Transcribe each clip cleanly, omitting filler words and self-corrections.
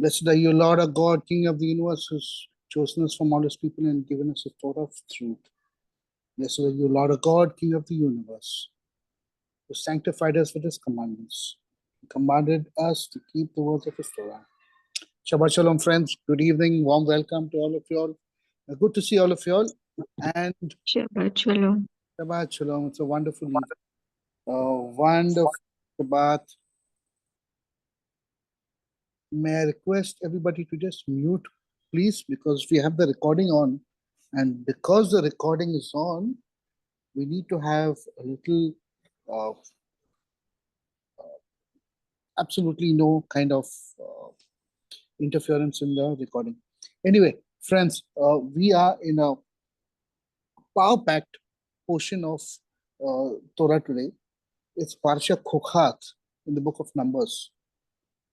Blessed are you, Lord our God, King of the universe, who's chosen us from all his people and given us a Torah of truth. Blessed are you, Lord our God, King of the universe, who sanctified us with his commandments, and commanded us to keep the words of his Torah. Shabbat Shalom, friends. Good evening. Warm welcome to all of you all. Good to see all of you all. And Shabbat Shalom. Shabbat Shalom. It's a wonderful evening. Wonderful Shabbat. May I request everybody to just mute, please, because we have the recording on. And because the recording is on, we need to have a little, absolutely no kind of interference in the recording. Anyway, friends, we are in a power-packed portion of Torah today. It's Parsha Chukat in the book of Numbers.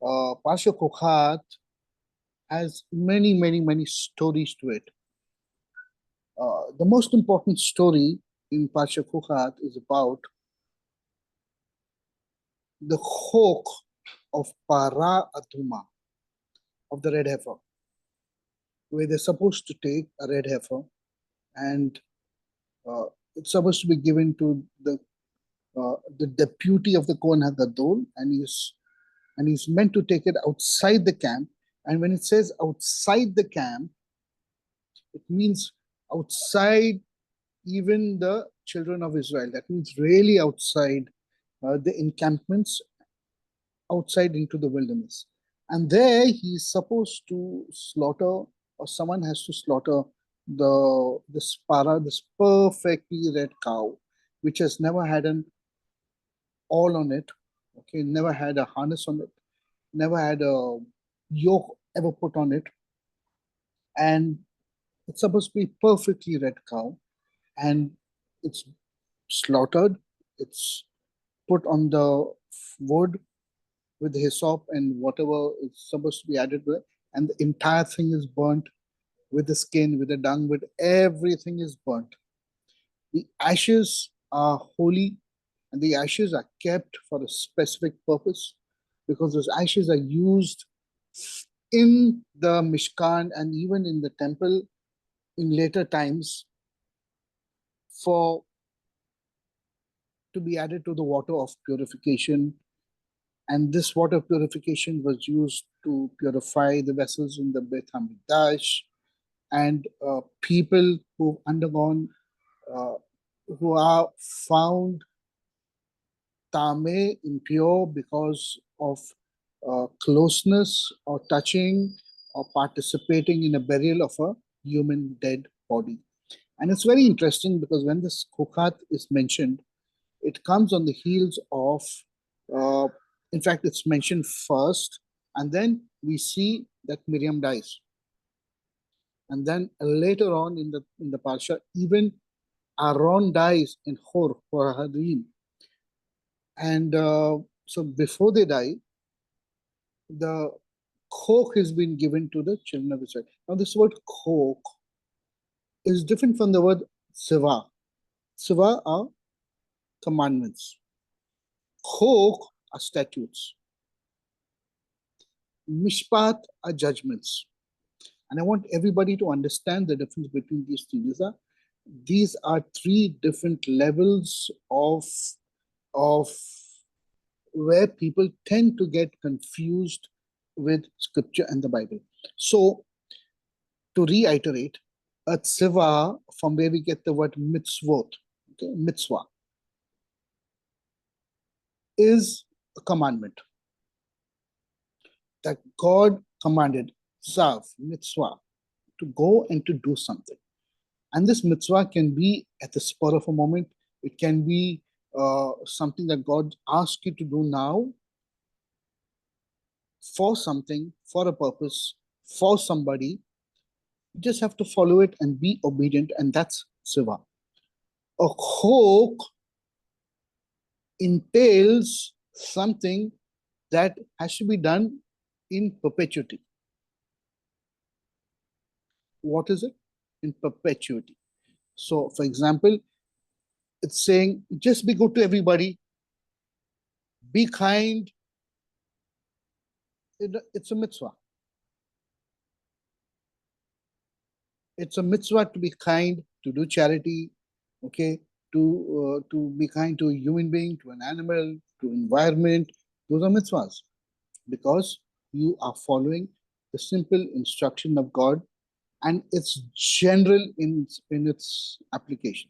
Parsha Chukat has many stories to it. The most important story in Parsha Chukat is about the chok of Para Aduma, of the red heifer, where they're supposed to take a red heifer and it's supposed to be given to the deputy of the Kohen HaGadol, and he's meant to take it outside the camp. And when it says outside the camp, it means outside even the children of Israel. That means really outside the encampments, outside into the wilderness. And there he's supposed to slaughter, or someone has to slaughter this perfectly red cow, which has never had an awl on it, okay, never had a harness on it, never had a yoke ever put on it, and it's supposed to be perfectly red cow, and it's slaughtered, it's put on the wood with hyssop and whatever is supposed to be added to it, and the entire thing is burnt with the skin, with the dung, with everything is burnt. The ashes are holy, and the ashes are kept for a specific purpose, because those ashes are used in the Mishkan and even in the temple in later times to be added to the water of purification. And this water purification was used to purify the vessels in the Beit HaMikdash, and people who've undergone, who are found tame, impure, because of closeness or touching or participating in a burial of a human dead body. And it's very interesting because when this Chukat is mentioned, it comes on the heels of, in fact, it's mentioned first, and then we see that Miriam dies. And then later on in the Parsha, even Aaron dies in Hor Hadim. And so before they die, the chok has been given to the children of Israel. Now this word chok is different from the word siva. Siva are commandments. Chok are statutes. Mishpat are judgments. And I want everybody to understand the difference between these three. These are three different levels of where people tend to get confused with scripture and the Bible. So, to reiterate, a tzivah, from where we get the word mitzvot, okay, mitzvah, is a commandment that God commanded, tzav, mitzvah, to go and to do something. And this mitzvah can be at the spur of a moment. It can be something that God asks you to do now for something, for a purpose, for somebody. You just have to follow it and be obedient, and that's siva. A chok entails something that has to be done in perpetuity. What is it? In perpetuity. So, for example, it's saying, just be good to everybody, be kind. It's a mitzvah. It's a mitzvah to be kind, to do charity, okay, to be kind to a human being, to an animal, to environment. Those are mitzvahs because you are following the simple instruction of God, and it's general in its application.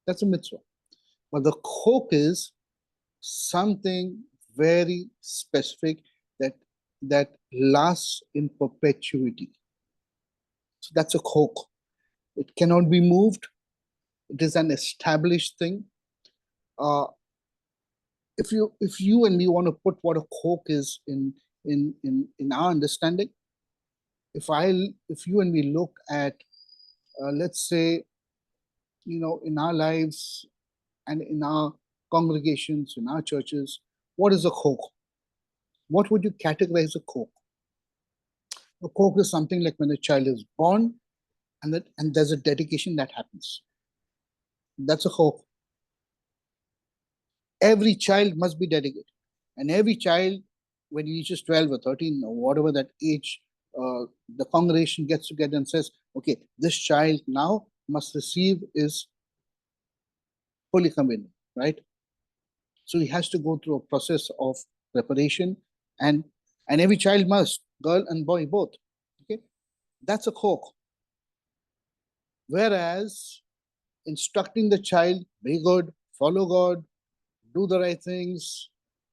That's a mitzvah. But the chok is something very specific that that lasts in perpetuity. So that's a chok. It cannot be moved. It is an established thing. Uh, if you and me want to put what a chok is in our understanding, if you and me look at let's say, in our lives and in our congregations, in our churches, what is a chok? What would you categorize a chok? A chok is something like when a child is born and there's a dedication that happens. That's a chok. Every child must be dedicated. And every child, when he reaches 12 or 13 or whatever that age, the congregation gets together and says, okay, this child now must receive his Holy Communion, right? So he has to go through a process of preparation, and every child must, girl and boy both. Okay, that's a chok. Whereas instructing the child, be good, follow God, do the right things,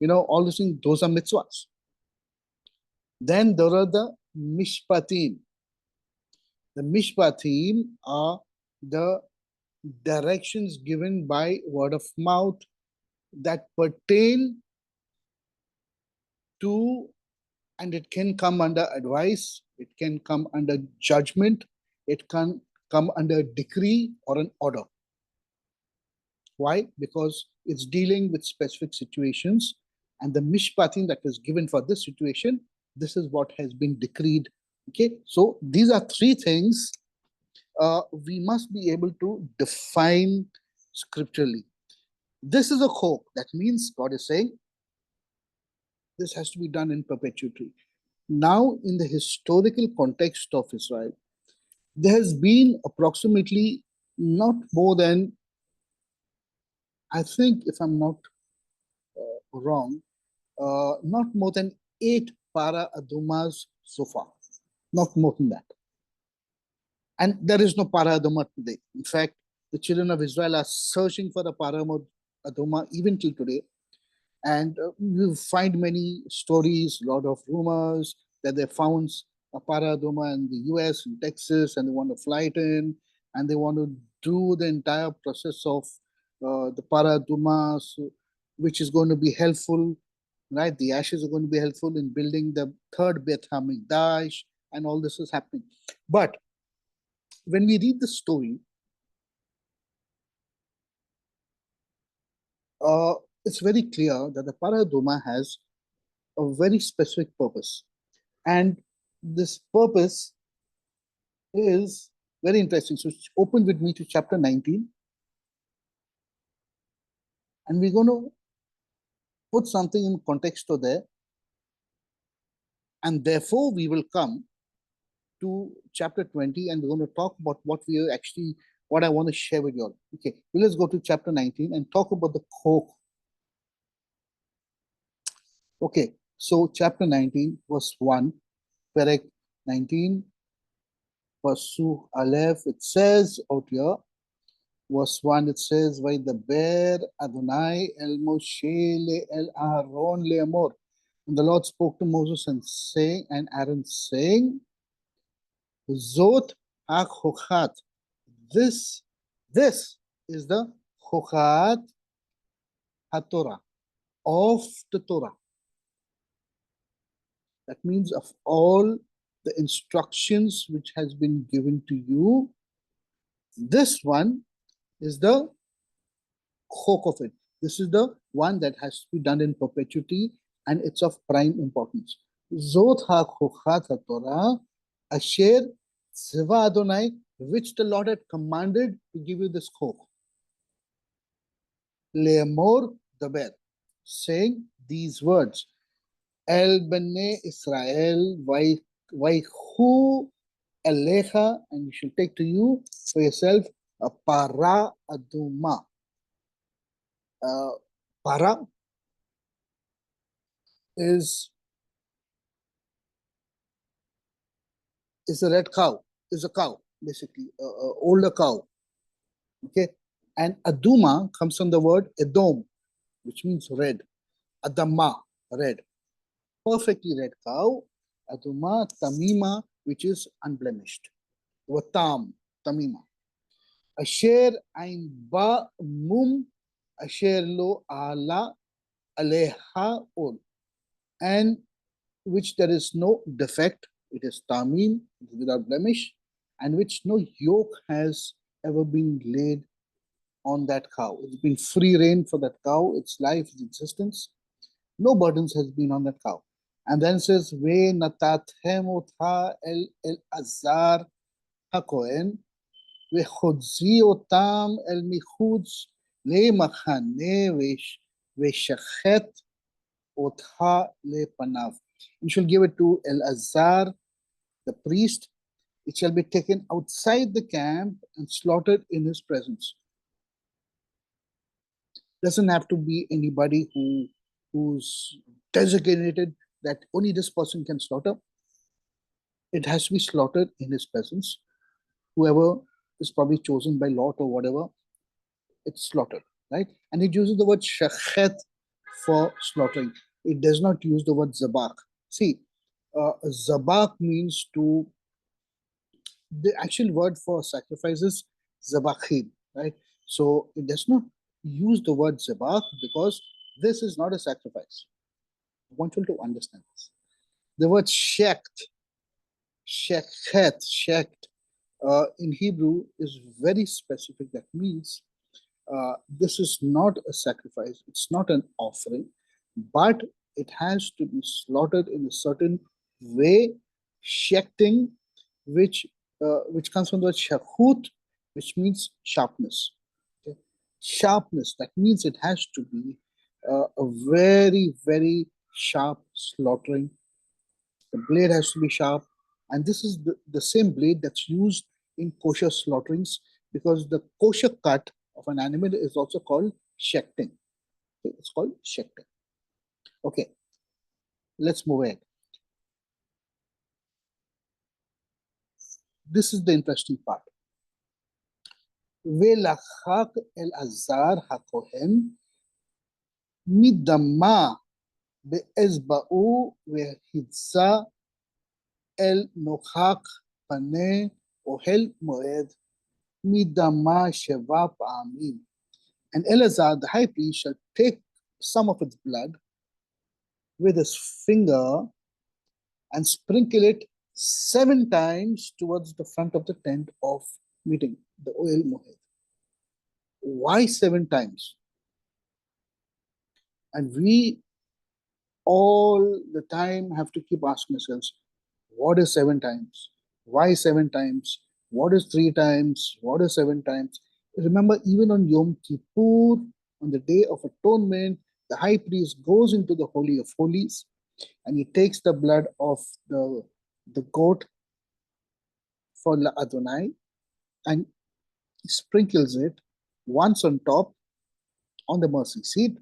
all those things, those are mitzvahs. Then there are the mishpatim. The mishpatim are the directions given by word of mouth that pertain to, and it can come under advice, it can come under judgment, it can come under decree or an order. Why? Because it's dealing with specific situations, and the mishpatim that is given for this situation, this is what has been decreed. Okay, so these are three things we must be able to define scripturally. This is a chok. That means God is saying this has to be done in perpetuity. Now, in the historical context of Israel, there has been approximately not more than, I think, if I'm not wrong, not more than 8 para adumas so far. Not more than that. And there is no para aduma today. In fact, the children of Israel are searching for the para aduma even till today. And you find many stories, a lot of rumors that they found a para aduma in the US, in Texas, and they want to fly it in, and they want to do the entire process of the para aduma, which is going to be helpful, right? The ashes are going to be helpful in building the third Beit HaMikdash, and all this is happening. But when we read the story, it's very clear that the para aduma has a very specific purpose. And this purpose is very interesting. So open with me to chapter 19. And we're going to put something in context to there. And therefore, we will come to chapter 20, and we're going to talk about what I want to share with you all. Okay, well, let's go to chapter 19 and talk about the chok. Okay, so chapter 19, verse 1, Perek 19, Pasuk Aleph, it says out here, verse 1, it says, Vaydaber Adonai el Moshe le el Aaron le'amor. And the Lord spoke to Moses and Aaron saying, Zot ha-chochat. This is the chochat ha-Torah, of the Torah. That means of all the instructions which has been given to you, this one is the chok of it. This is the one that has to be done in perpetuity, and it's of prime importance. Zot ha-chochat ha-Torah asher tzeva Adonai, which the Lord had commanded to give you this chok. Le'amor daber, saying these words. El bnei Israel vaychu elecha, and you shall take to you for yourself a para aduma. Para is a red cow, is a cow, basically, older cow. Okay, and aduma comes from the word edom, which means red. Adama, red. Perfectly red cow. Aduma, tamima, which is unblemished. Watam, tamima. Asher ain ba mum, asher lo ala aleha ol. And which there is no defect, it is tamim, without blemish, and which no yoke has ever been laid on that cow. It's been free reign for that cow, its life, its existence. No burdens has been on that cow. And then says, Ve natathem otha el azar hakohen, ve chodzi otam el michutz le machane ve shachet otha le panav. You shall give it to El Azar, the priest. It shall be taken outside the camp and slaughtered in his presence. Doesn't have to be anybody who's designated that only this person can slaughter. It has to be slaughtered in his presence. Whoever is probably chosen by lot or whatever, it's slaughtered, right? And it uses the word shachet for slaughtering. It does not use the word zabak. See, zabak means to, the actual word for sacrifice is zabachim, right? So it does not use the word zabak because this is not a sacrifice. I want you to understand this. The word shekt, in Hebrew is very specific. That means this is not a sacrifice, it's not an offering, but it has to be slaughtered in a certain way, shekting, which comes from the word shahut, which means sharpness. Okay? Sharpness, that means it has to be a very, very sharp slaughtering. The blade has to be sharp, and this is the same blade that's used in kosher slaughterings, because the kosher cut of an animal is also called shechting. Okay, it's called shechting. Okay, let's move ahead. This is the interesting part. Velachak el azar hakohen midama be'ezba'u ve'hitza el nochak pane ohel moed midama sheva pa'amim. And Eleazar, the high priest, shall take some of its blood with his finger and sprinkle it 7 times towards the front of the tent of meeting, the Ohel Moed. Why 7 times? And we all the time have to keep asking ourselves, what is 7 times? Why 7 times? What is 3 times? What is 7 times? Remember, even on Yom Kippur, on the Day of Atonement, the high priest goes into the Holy of Holies and he takes the blood of the goat for La Adonai and he sprinkles it once on top on the mercy seat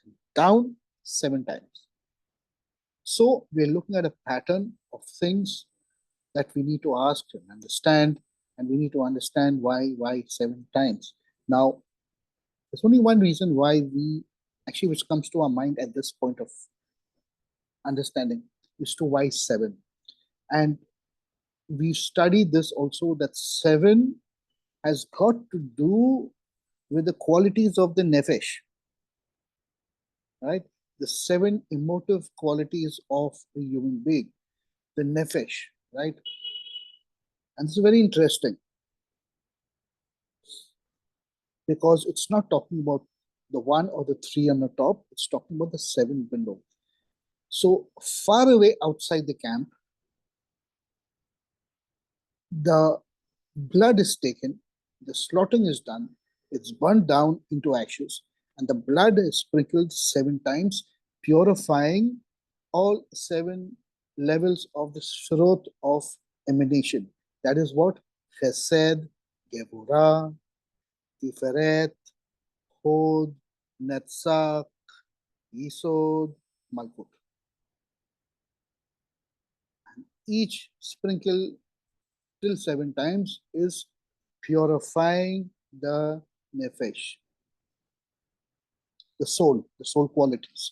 and down 7 times. So we're looking at a pattern of things that we need to ask and understand, and we need to understand why 7 times. Now, there's only one reason why which comes to our mind at this point of understanding, is to why 7. And we studied this also, that 7 has got to do with the qualities of the nefesh, right? The 7 emotive qualities of a human being, the nefesh, right? And this is very interesting because it's not talking about the 1 or the 3 on the top, it's talking about the 7 below. So far away outside the camp, the blood is taken, the slaughtering is done, it's burned down into ashes, and the blood is sprinkled 7 times, purifying all 7 levels of the srot of emanation. That is what? Chesed, Gevurah, Tiferet, Hod, Netzach, Yisod, Malkut. Each sprinkle till 7 times is purifying the nefesh, the soul qualities.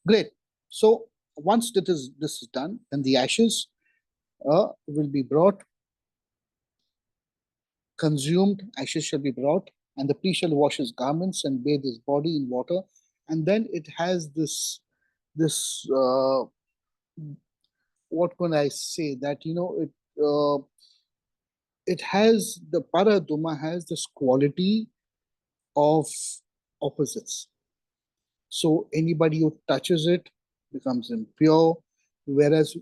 Great. So once this is done, then the ashes will be brought, consumed. Ashes shall be brought, and the priest shall wash his garments and bathe his body in water, and then it has this what can I say, that it has, the paraduma has this quality of opposites. So anybody who touches it becomes impure, whereas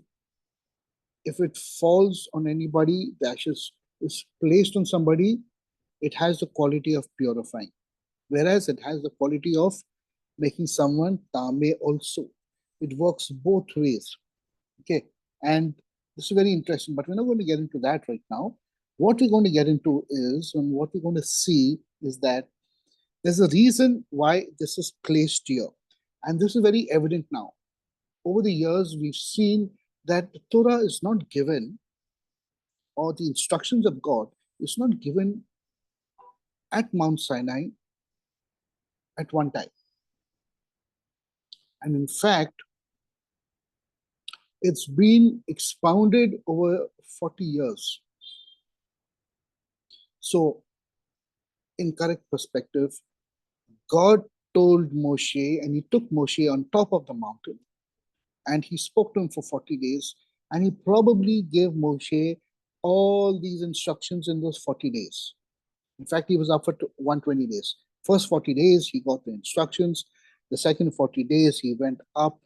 if it falls on anybody, the ashes is placed on somebody, it has the quality of purifying, whereas it has the quality of making someone tame also. It works both ways. Okay, and this is very interesting, but we're not going to get into that right now. What we're going to get into is, and what we're going to see is that there's a reason why this is placed here. And this is very evident now. Over the years, we've seen that the Torah is not given, or the instructions of God is not given at Mount Sinai at one time. And in fact, it's been expounded over 40 years. So, in correct perspective, God told Moshe, and he took Moshe on top of the mountain, and he spoke to him for 40 days, and he probably gave Moshe all these instructions in those 40 days. In fact, he was up for 120 days. First 40 days, he got the instructions. The second 40 days, he went up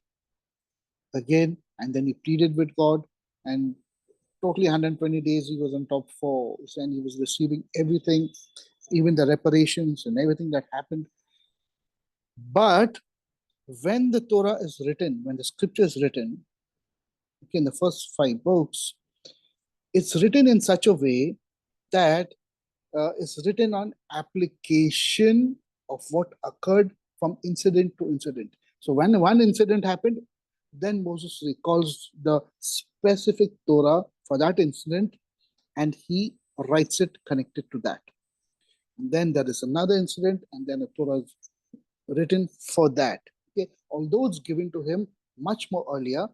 again, and then he pleaded with God, and totally 120 days he was on top for, and he was receiving everything, even the reparations and everything that happened. But when the Torah is written, when the scripture is written, okay, in the first 5 books, it's written in such a way that it's written on application of what occurred from incident to incident. So when one incident happened, then Moses recalls the specific Torah for that incident, and he writes it connected to that. And then there is another incident, and then a Torah is written for that. Okay, although it's given to him much more earlier,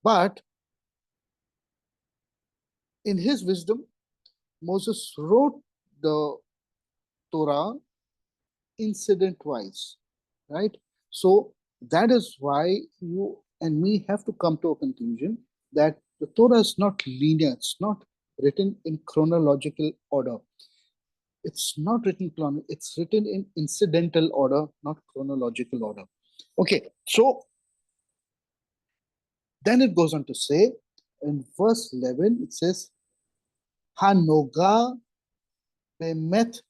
but in his wisdom, Moses wrote the Torah incident-wise, right? So that is why you and me have to come to a conclusion that the Torah is not linear. It's not written in chronological order. It's not written it's written in incidental order, not chronological order. Okay, so then it goes on to say in verse 11, it says, Hanoga bemet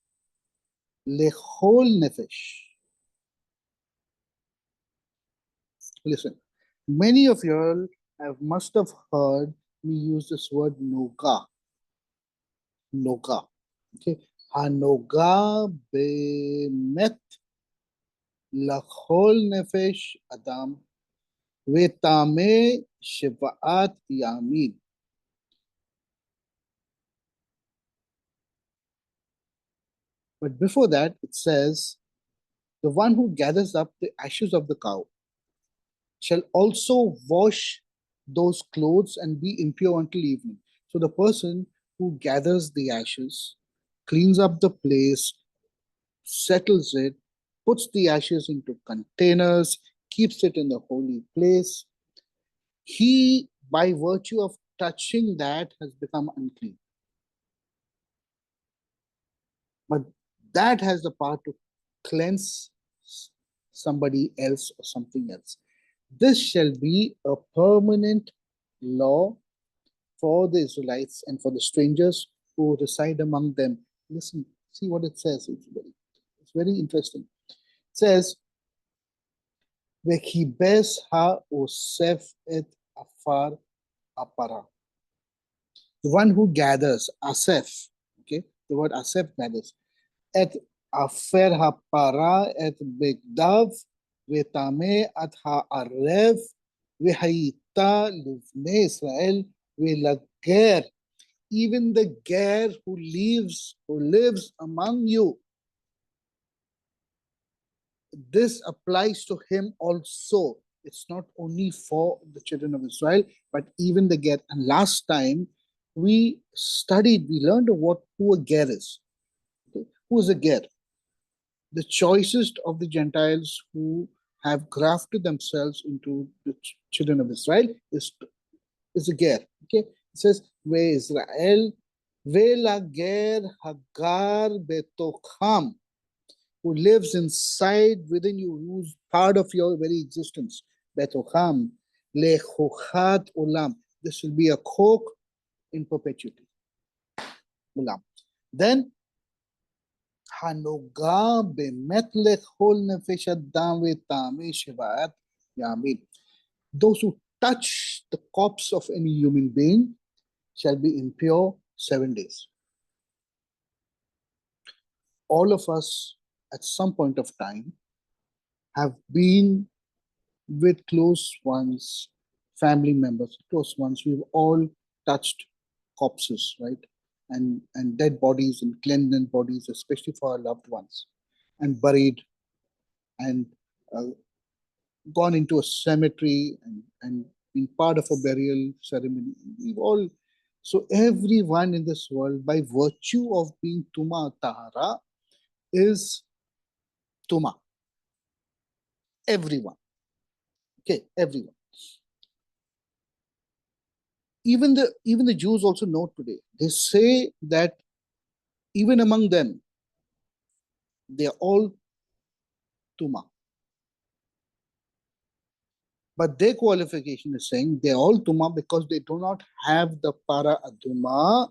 lechol nefesh. Listen, many of you must have heard me use this word noga. Noga. Okay. Hanoga bemet lachol nefesh adam vetame shivaat yamin. But before that, it says, the one who gathers up the ashes of the cow shall also wash those clothes and be impure until evening. So the person who gathers the ashes, cleans up the place, settles it, puts the ashes into containers, keeps it in the holy place, he, by virtue of touching that, has become unclean. But that has the power to cleanse somebody else or something else. This shall be a permanent law for the Israelites and for the strangers who reside among them. Listen, see what it says. It's very interesting. It says, Vekibes ha osef et afar apara. the one who gathers, Asef, okay, the word Asef gathers, et afer hapara et begdav vetame at ha'arev vehayita livne Israel velager, even the ger who lives among you, this applies to him also. It's not only for the children of Israel, but even the ger. And last time we learned what who a ger is. Okay? Who is a ger? The choicest of the Gentiles who have grafted themselves into the children of Israel is a ger. Okay, it says, "Ve Israel, ve la ger hagar betocham," who lives inside within you, who's part of your very existence. Betocham, lechochat olam. This will be a chok in perpetuity. Olam. Then הנוגע באמת לכל נפש אדם וטעמי שבעת ימים. Those who touch the corpse of any human being shall be impure 7 days. All of us at some point of time have been with close ones, family members, close ones. We've all touched corpses, right? And dead bodies and cleansed bodies, especially for our loved ones, and buried and uh, gone into a cemetery and been part of a burial ceremony. We've all, so everyone in this world, by virtue of being Tuma Tahara, is Tuma. Everyone. Okay, everyone. Even the Jews also know today. They say that even among them, they are all Tuma. But their qualification is saying they are all Tuma because they do not have the Para Aduma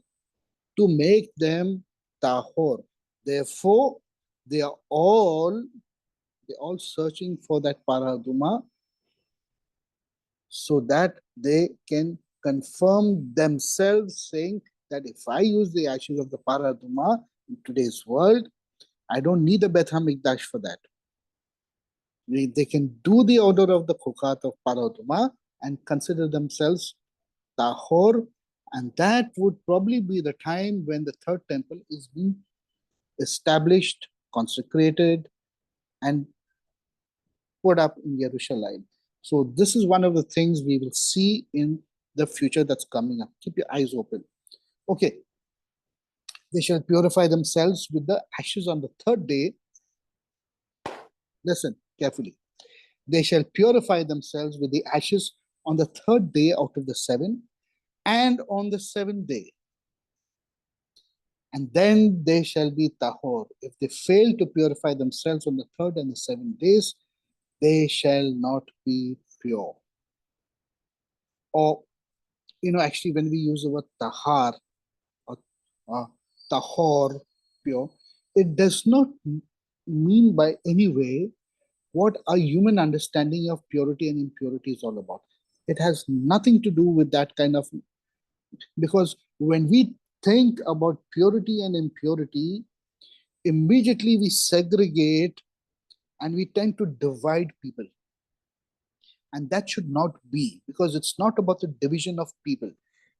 to make them Tahor. Therefore, they're all searching for that Para Aduma so that they can confirm themselves, saying that if I use the ashes of the Para Aduma in today's world, I don't need a Beth HaMikdash for that. They can do the order of the Chukat of Para Aduma and consider themselves Tahor, and that would probably be the time when the third temple is being established, consecrated, and put up in Jerusalem. So this is one of the things we will see in the future that's coming up. Keep your eyes open. Okay. They shall purify themselves with the ashes on the third day. Listen carefully. They shall purify themselves with the ashes on the third day out of the 7, and on the 7th day. And then they shall be tahor. If they fail to purify themselves on the 3rd and the 7th days, they shall not be pure. Or, actually, when we use the word tahar or tahor, pure, it does not mean by any way what our human understanding of purity and impurity is all about. It has nothing to do with that kind of, because when we think about purity and impurity, immediately we segregate and we tend to divide people. And that should not be, because it's not about the division of people.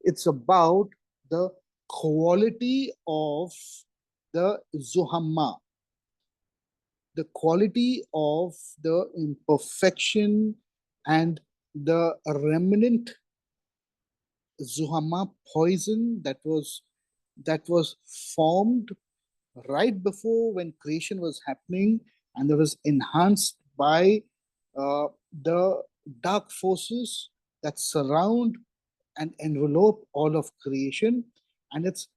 It's about the quality of the Zuhamma, the quality of the imperfection and the remnant Zuhamma poison that was formed right before when creation was happening, and that was enhanced by the dark forces that surround and envelope all of creation, and it's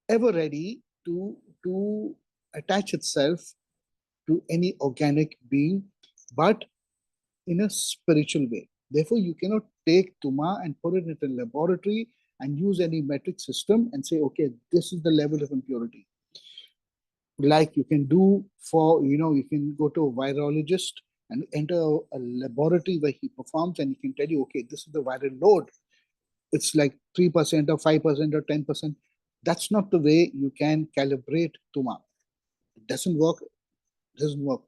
ever ready to attach itself to any organic being, but in a spiritual way. Therefore, you cannot take Tuma and put it in a laboratory and use any metric system and say, okay, this is the level of impurity. Like you can do for, you can go to a virologist and enter a laboratory where he performs and he can tell you, okay, this is the viral load. it's like 3% or 5% or 10%. That's not the way you can calibrate tuma. It doesn't work. It doesn't work.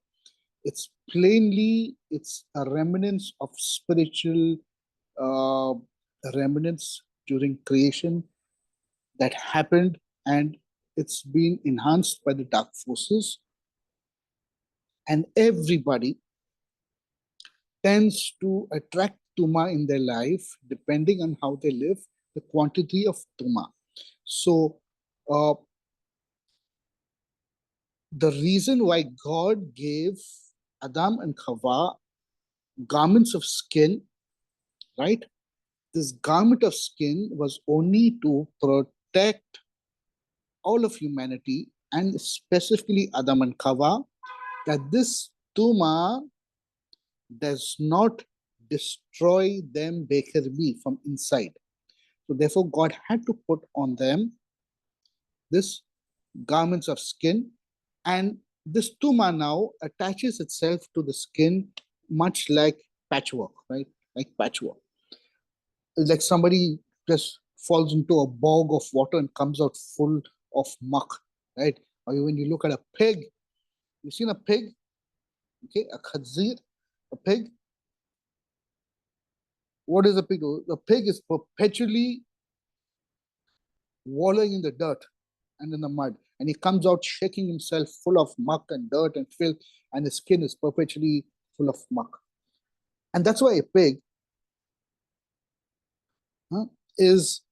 It's plainly, it's a remnants of spiritual uh, remnants during creation that happened, and it's been enhanced by the dark forces. And everybody tends to attract tuma in their life depending on how they live, the quantity of tuma. So, uh, the reason why God gave Adam and Hawa garments of skin, right? This garment of skin was only to protect all of humanity and specifically Adam and Hawa, that this tuma does not destroy them Bekerbi from inside. So therefore, God had to put on them this garments of skin, and this tuma now attaches itself to the skin much like patchwork, right? Like patchwork. It's like somebody just falls into a bog of water and comes out full of muck, right? Or when you look at a pig, you've seen a pig, okay, a khazir, a pig. What does a pig do? The pig is perpetually wallowing in the dirt and in the mud, and he comes out shaking himself full of muck and dirt and filth, and his skin is perpetually full of muck. And that's why a pig is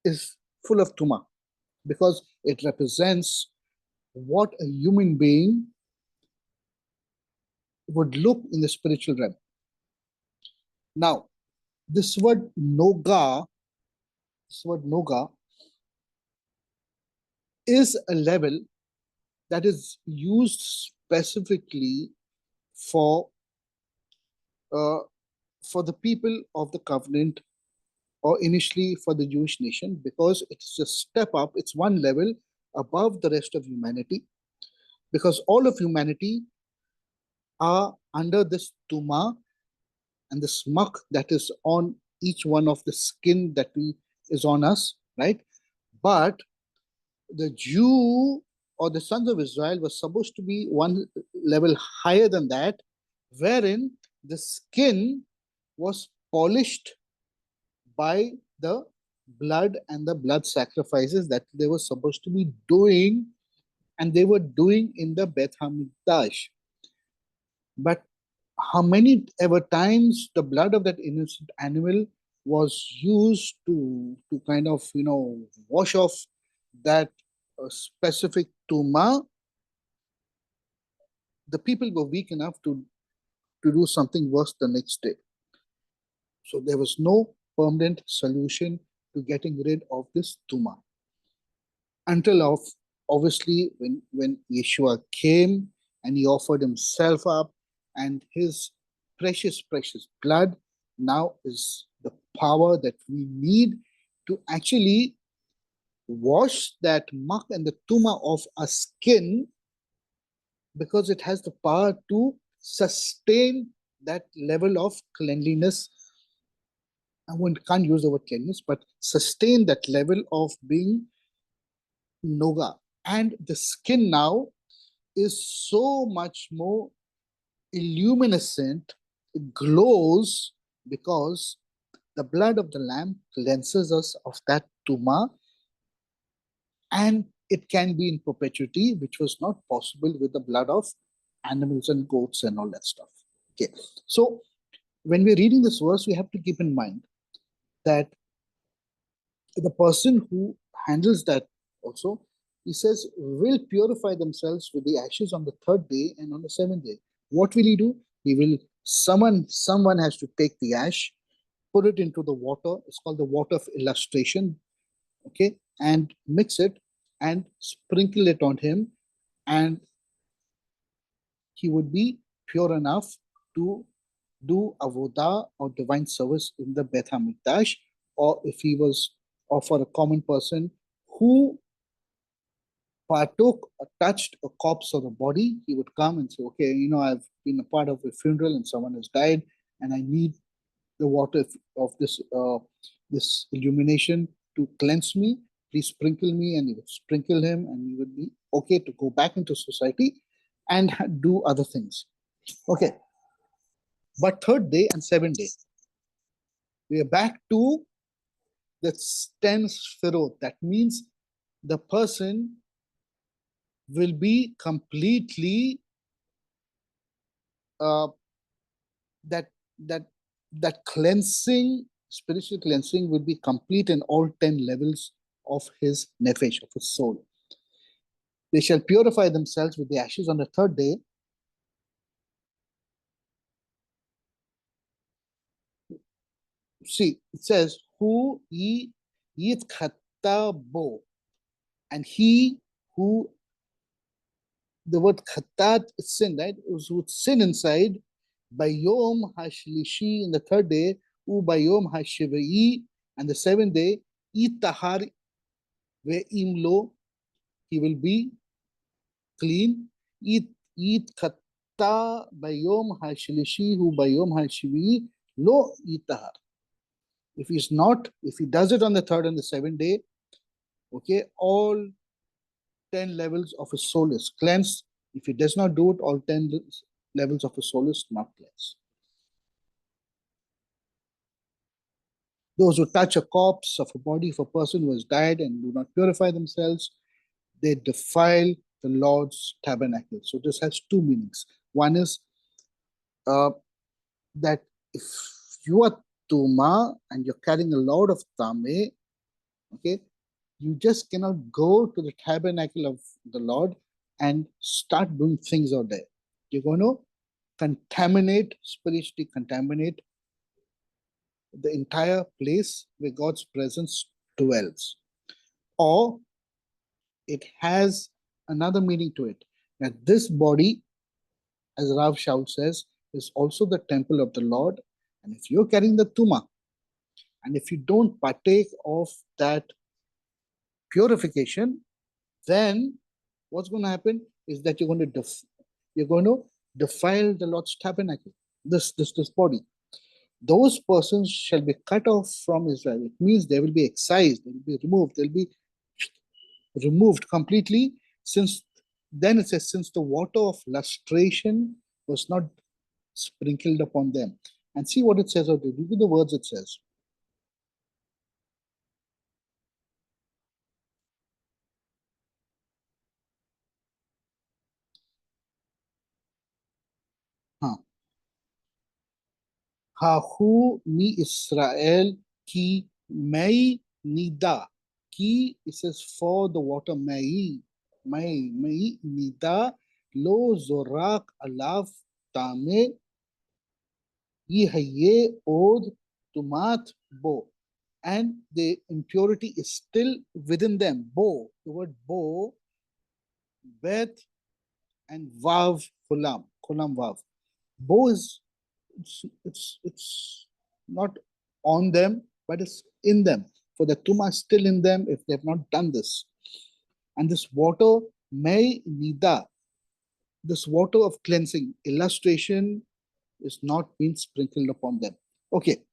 is full of tuma, because it represents what a human being would look in the spiritual realm. Now, this word noga, is a level that is used specifically for uh, for the people of the covenant, or initially for the Jewish nation, because it's a step up, it's one level above the rest of humanity, because all of humanity are under this tuma and the muck that is on each one of the skin that is on us, right? But the Jew or the sons of Israel was supposed to be one level higher than that, wherein the skin was polished by the blood and the blood sacrifices that they were supposed to be doing, and they were doing in the Beth Hamikdash. But how many ever times the blood of that innocent animal was used to kind of wash off that specific tuma, the people were weak enough to do something worse the next day. So there was no permanent solution to getting rid of this tuma until obviously when Yeshua came and he offered himself up, and his precious blood now is the power that we need to actually wash that muck and the tuma off our skin, because it has the power to sustain that level of cleanliness. One can't use the word cleanliness, but sustain that level of being noga. And the skin now is so much more illuminescent, it glows, because the blood of the lamb cleanses us of that tuma, and it can be in perpetuity, which was not possible with the blood of animals and goats and all that stuff. Okay, so when we're reading this verse, we have to keep in mind that the person who handles that also, he says, will purify themselves with the ashes on the third day and on the seventh day. What will he do? He will someone has to take the ash, put it into the water. It's called the water of illustration, okay, and mix it and sprinkle it on him, and he would be pure enough to do avodah or divine service in the Beth Hamikdash. Or if he was, or for a common person who partook or touched a corpse or a body, he would come and say, okay, I've been a part of a funeral and someone has died, and I need the water of this illumination to cleanse me. Please sprinkle me, and he would sprinkle him, and he would be okay to go back into society and do other things. Okay, but third day and seventh day, we are back to the 10 sphirot. That means the person will be completely uh, that that that cleansing, spiritual cleansing, will be complete in all 10 levels of his nefesh, of his soul. They shall purify themselves with the ashes on the third day. See, it says, who ye yit bo, and he who, the word khatat is sin, right? Would sin inside by Yom Hashlishi in the third day, u by Yom Hashivai, and the seventh day, itahar ve imlo, he will be clean. Eat khatta by Yom Hashlishi, who by Yom Hashivai lo itahar. If he's not, if he does it on the third and the seventh day, okay, all 10 levels of his soul is cleansed. If he does not do it, all 10 levels of his soul is not cleansed. Those who touch a corpse of a body of a person who has died and do not purify themselves, they defile the Lord's tabernacle. So this has two meanings. One is that if you are Tuma and you're carrying a load of Tame, okay, you just cannot go to the tabernacle of the Lord and start doing things out there. You're going to contaminate, spiritually contaminate the entire place where God's presence dwells. Or it has another meaning to it, that this body, as Rav Shaul says, is also the temple of the Lord. And if you're carrying the Tuma, and if you don't partake of that purification, then what's going to happen is that you're going to defile the Lord's tabernacle, this body. Those persons shall be cut off from Israel. It means they will be excised, they will be removed, they'll be removed completely. Since then it says, since the water of lustration was not sprinkled upon them. And see what it says out there. Look at the words it says. Hahu mi Israel ki mei nida. Ki, it says, for the water mei nida lo zorak alav tame yihaye od tumat bo. And the impurity is still within them. Bo, the word bo, bet and vav kulam vav. Bo is it's not on them, but it's in them. For the tuma is still in them if they've not done this. And this water may nida, this water of cleansing, illustration, is not being sprinkled upon them. Okay,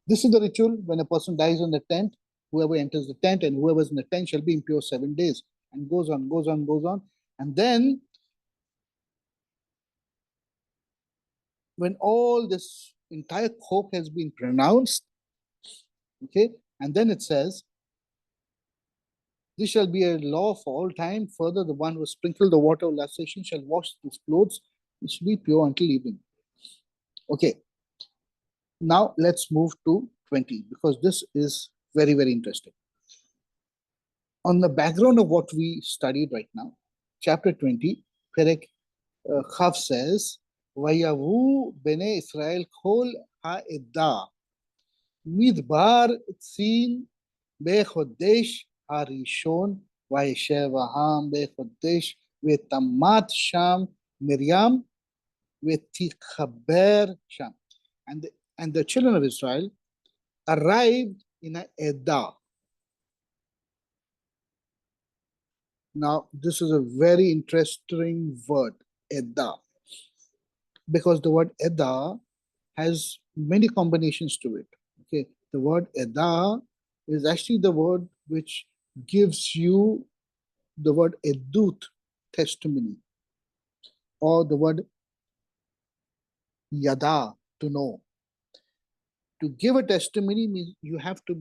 this is the ritual when a person dies on the tent. Whoever enters the tent and whoever's in the tent shall be impure 7 days, and goes on. And then when all this entire chok has been pronounced, okay, and then it says, this shall be a law for all time. Further, the one who sprinkled the water of lustration shall wash his clothes, which shall be pure until evening. Okay, now let's move to 20, because this is very, very interesting. On the background of what we studied right now, chapter 20, Perek Chav says, Vayavu bene Israel kol ha'edah midbar tzin bechodesh harishon vayeshev ha'am bechodesh vetamat sham Miriam vetichaber sham. And the children of Israel arrived in an edah. Now, this is a very interesting word, edah, because the word edah has many combinations to it. Okay, the word Eda is actually the word which gives you the word Edut, testimony, or the word Yada, to know. To give a testimony means you have to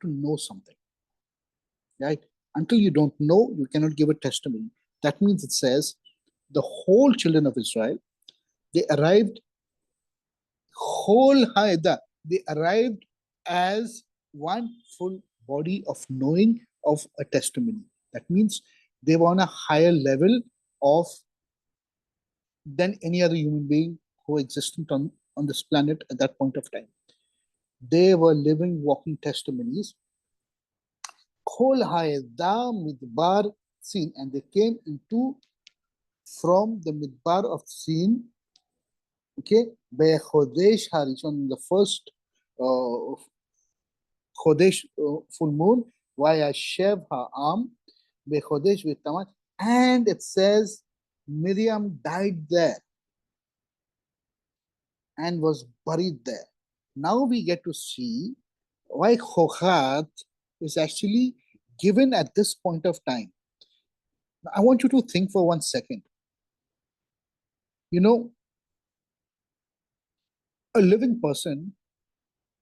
know something, right? Until you don't know, you cannot give a testimony. That means it says the whole children of Israel, they arrived whole Haida, they arrived as one full body of knowing of a testimony. That means they were on a higher level of than any other human being who existed on this planet at that point of time. They were living, walking testimonies. Kol Haida Midbar Sin, and they came into from the Midbar of Sin, okay, by Chodesh Harishon, the first Chodesh full moon, Vayashev Ha'am, by Chodesh Vitamat, and it says Miriam died there and was buried there. Now we get to see why Chohat is actually given at this point of time. I want you to think for 1 second. You know, a living person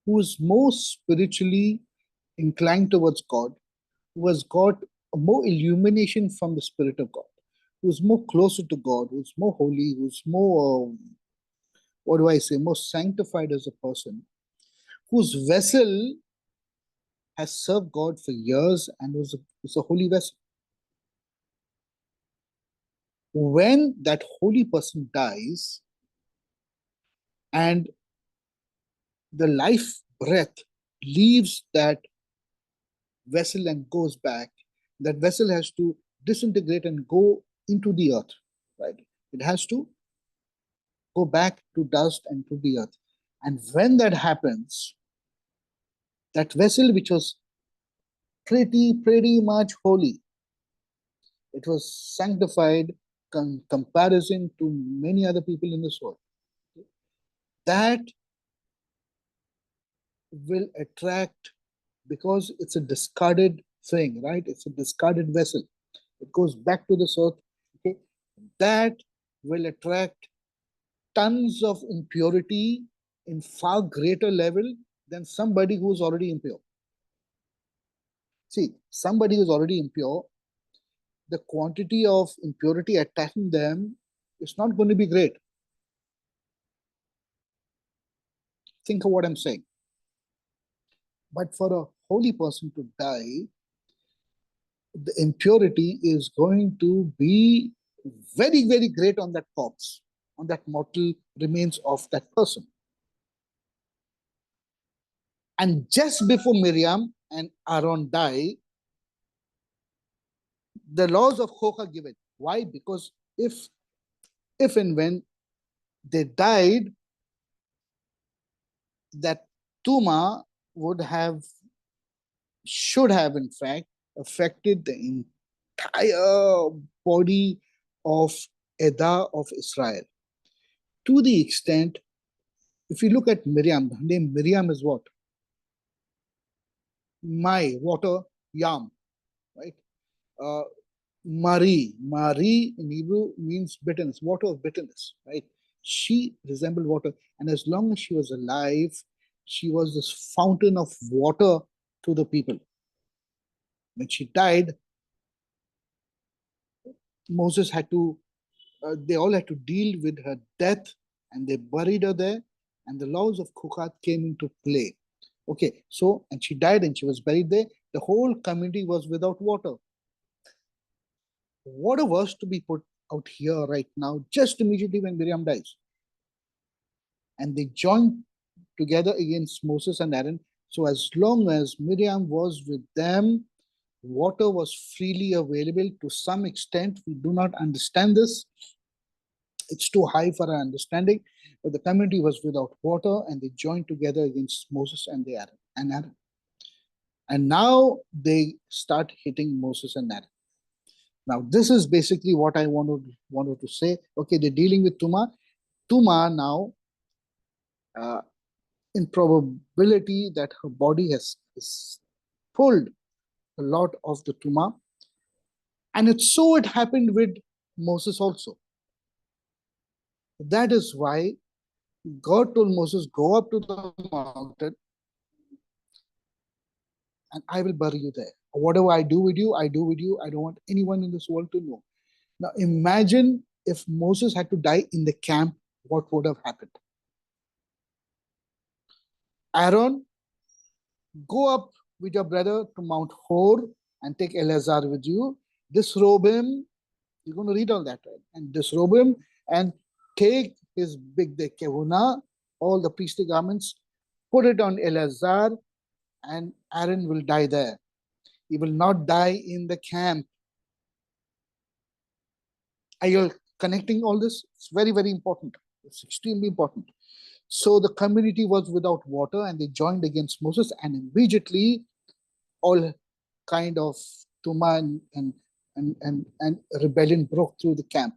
who is more spiritually inclined towards God, who has got more illumination from the Spirit of God, who's more closer to God, who's more holy, who's more, what do I say, more sanctified as a person, whose vessel has served God for years and was a holy vessel. When that holy person dies and the life breath leaves that vessel and goes back, that vessel has to disintegrate and go into the earth, right? It has to go back to dust and to the earth. And when that happens, that vessel which was pretty much holy, it was sanctified comparison to many other people in this world. That will attract, because it's a discarded thing, right? It's a discarded vessel. It goes back to this earth. Okay, that will attract tons of impurity in far greater level than somebody who's already impure. See, somebody who's already impure, the quantity of impurity attacking them is not going to be great. Think of what I'm saying. But for a holy person to die, the impurity is going to be very great on that corpse, on that mortal remains of that person. And just before Miriam and Aaron die, the laws of Chok are given. Why? Because if and when they died, that Tuma should have in fact affected the entire body of Eda of Israel. To the extent, if you look at Miriam, her name Miriam is what? Mai, water, yam, right? Mari in Hebrew means bitterness, water of bitterness, right? She resembled water. And as long as she was alive, she was this fountain of water to the people. When she died, Moses had to, they all had to deal with her death, and they buried her there, and the laws of Chukat came into play. Okay, so, and she died and she was buried there. The whole community was without water. Water was to be put out here right now, just immediately when Miriam dies. And they joined together against Moses and Aaron. So as long as Miriam was with them, water was freely available to some extent. We do not understand this. It's too high for our understanding. But the community was without water, and they joined together against Moses and Aaron. And now they start hitting Moses and Aaron. Now, this is basically what I wanted to say. Okay, they're dealing with Tuma. Tuma now uh, in probability that her body is pulled a lot of the tumah. And it happened with Moses also. That is why God told Moses, go up to the mountain and I will bury you there. Whatever I do with you, I do with you. I don't want anyone in this world to know. Now imagine if Moses had to die in the camp, what would have happened? Aaron, go up with your brother to Mount Hor and take Eleazar with you. Disrobe him. You're going to read all that, right? And disrobe him and take his big de kehuna, all the priestly garments, put it on Eleazar, and Aaron will die there. He will not die in the camp. Are you connecting all this? It's very, very important. It's extremely important. So the community was without water and they joined against Moses, and immediately all kind of tuma and rebellion broke through the camp.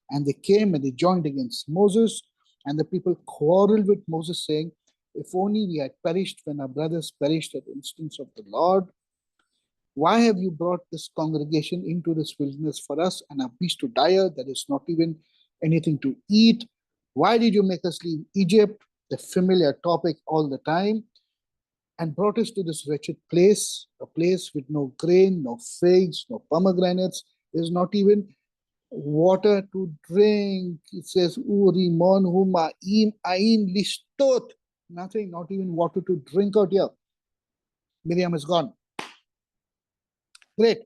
And they came and they joined against Moses, and the people quarreled with Moses, saying, if only we had perished when our brothers perished at the instance of the Lord. Why have you brought this congregation into this wilderness for us and our beasts to die? There is not even anything to eat. Why did you make us leave Egypt, the familiar topic all the time, and brought us to this wretched place, a place with no grain, no figs, no pomegranates? There's not even water to drink. It says, Uri mon huma im ain listot. Nothing, not even water to drink out here. Miriam is gone. Great.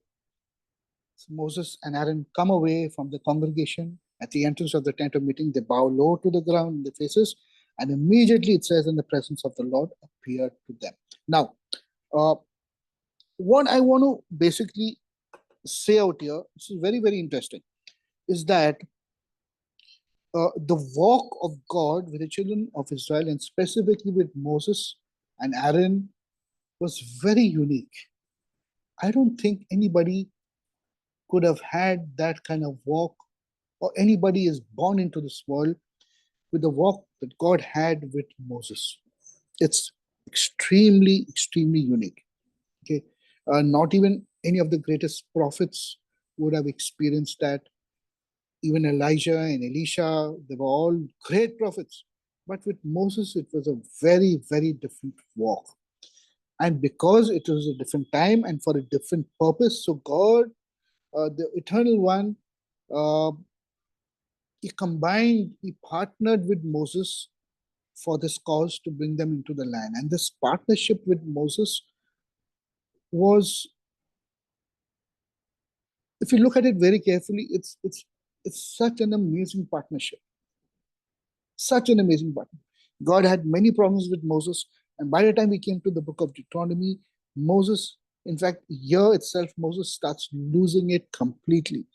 So Moses and Aaron come away from the congregation. At the entrance of the tent of meeting, they bow low to the ground in their faces, and immediately it says, in the presence of the Lord appeared to them. Now, what I want to basically say out here, this is very, very interesting, is that the walk of God with the children of Israel, and specifically with Moses and Aaron, was very unique. I don't think anybody could have had that kind of walk, or anybody is born into this world with the walk that God had with Moses. It's extremely, extremely unique. Okay, not even any of the greatest prophets would have experienced that. Even Elijah and Elisha, they were all great prophets. But with Moses, it was a very, very different walk. And because it was a different time and for a different purpose, so God, the Eternal One, uh, he partnered with Moses for this cause to bring them into the land. And this partnership with Moses was, if you look at it very carefully, it's such an amazing partnership. Such an amazing partner. God had many problems with Moses, and by the time we came to the book of Deuteronomy, Moses, in fact, here itself, Moses starts losing it completely.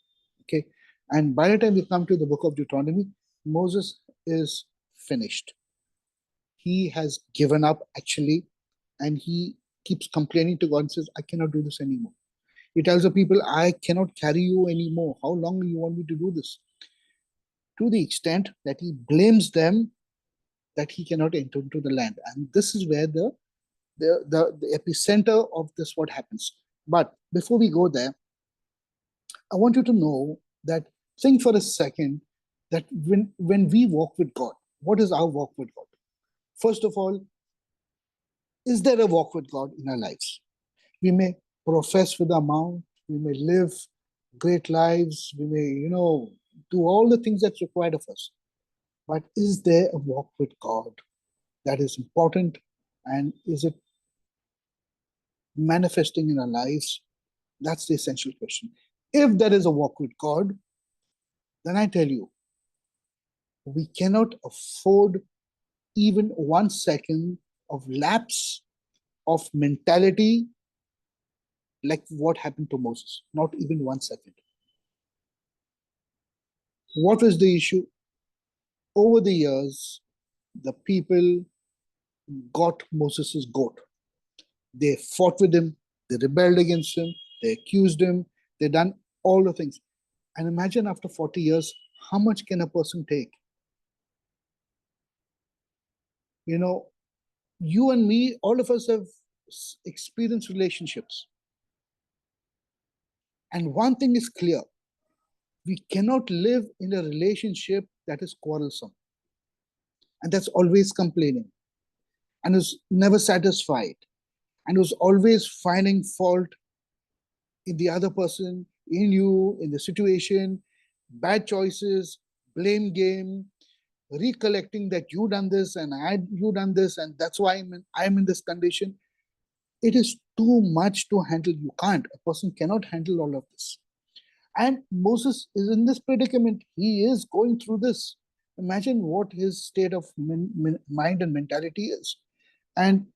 Okay, and by the time we come to the book of Deuteronomy, Moses is finished. He has given up actually, and he keeps complaining to God and says, I cannot do this anymore. He tells the people, I cannot carry you anymore. How long do you want me to do this? To the extent that he blames them that he cannot enter into the land. And this is where the epicenter of this what happens. But before we go there, I want you to know that, think for a second, that when we walk with God, what is our walk with God? First of all, is there a walk with God in our lives? We may profess with our mouth, we may live great lives, we may, do all the things that's required of us. But is there a walk with God that is important, and is it manifesting in our lives? That's the essential question. If there is a walk with God, then I tell you, we cannot afford even 1 second of lapse of mentality like what happened to Moses. Not even 1 second. What was the issue? Over the years, the people got Moses' goat. They fought with him, they rebelled against him, they accused him, they done all the things. And imagine after 40 years, how much can a person take? You know, you and me, all of us have experienced relationships. And one thing is clear: we cannot live in a relationship that is quarrelsome and that's always complaining and is never satisfied and was always finding fault in the other person, in you, in the situation, bad choices, blame game, recollecting that you done this and you done this and that's why I'm in this condition. It is too much to handle. You can't. A person cannot handle all of this. And Moses is in this predicament. He is going through this. Imagine what his state of mind and mentality is. And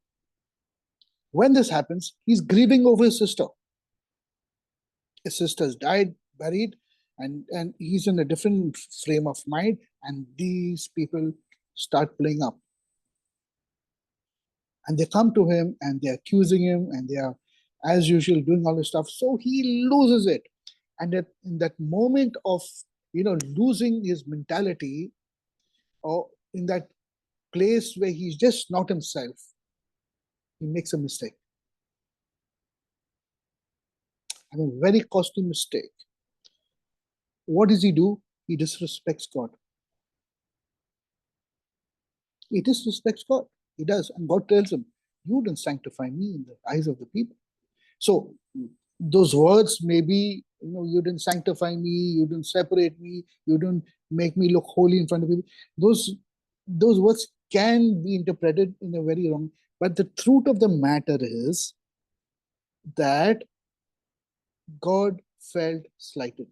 when this happens, he's grieving over his sister. His sister's died, buried, and he's in a different frame of mind. And these people start playing up. And they come to him and they're accusing him and they are, as usual, doing all this stuff. So he loses it. And in that moment of losing his mentality, or in that place where he's just not himself, he makes a mistake. And a very costly mistake. What does he do? He disrespects God. He disrespects God. He does. And God tells him, you didn't sanctify me in the eyes of the people. So those words may be, you didn't sanctify me, you didn't separate me, you didn't make me look holy in front of people. Those words can be interpreted in a very wrong. But the truth of the matter is that God felt slighted.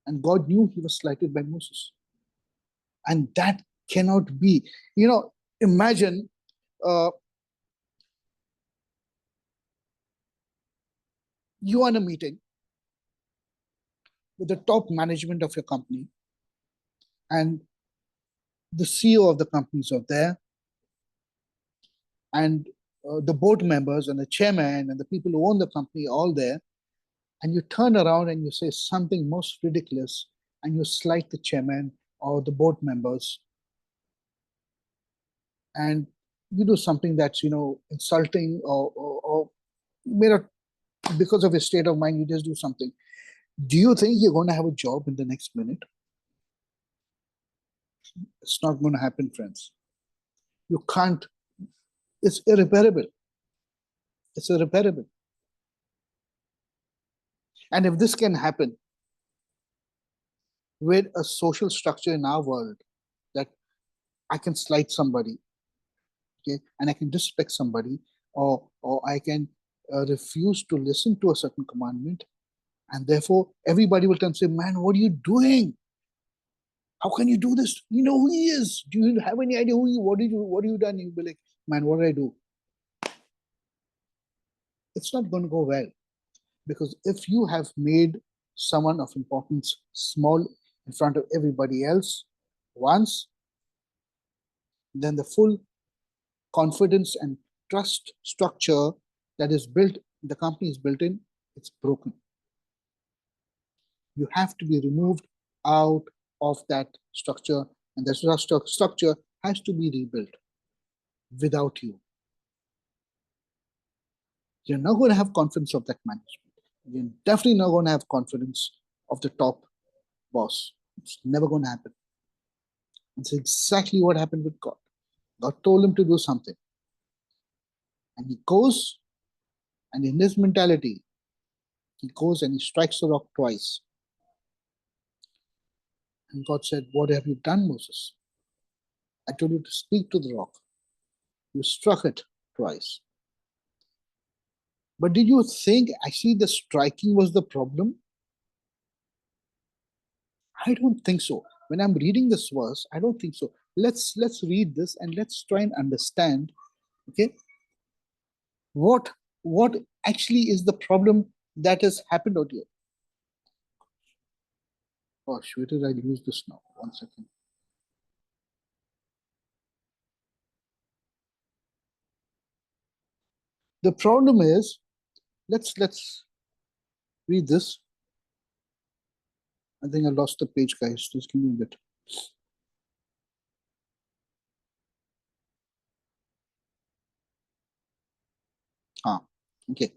And God knew he was slighted by Moses. And that cannot be. Imagine you are in a meeting with the top management of your company, and the CEO of the companies are there, and the board members and the chairman and the people who own the company are all there, and you turn around and you say something most ridiculous and you slight the chairman or the board members, and you do something that's insulting, or may not, because of your state of mind, you just do something. Do you think you're going to have a job in the next minute? It's not going to happen, friends. You can't. It's irreparable. It's irreparable. And if this can happen with a social structure in our world, that I can slight somebody, okay, and I can disrespect somebody, or I can refuse to listen to a certain commandment, and therefore everybody will turn and say, man, what are you doing? How can you do this? You know who he is. Do you have any idea who what have you done? You'll be like, man, what did I do? It's not going to go well. Because if you have made someone of importance small in front of everybody else once, then the full confidence and trust structure that is built, the company is built in, it's broken. You have to be removed out of that structure, and the structure has to be rebuilt without you. You're not going to have confidence of that management. You're definitely not going to have confidence of the top boss. It's never going to happen. It's exactly what happened with God. God told him to do something. And he goes, and in his mentality, he goes and he strikes the rock twice. And God said, what have you done, Moses? I told you to speak to the rock. You struck it twice. But did you think actually the striking was the problem? I don't think so. When I'm reading this verse, I don't think so. Let's read this and let's try and understand, okay, what actually is the problem that has happened out here. Gosh, where did I lose this now? 1 second. The problem is, let's read this. I think I lost the page, guys. Just give me a bit. Okay.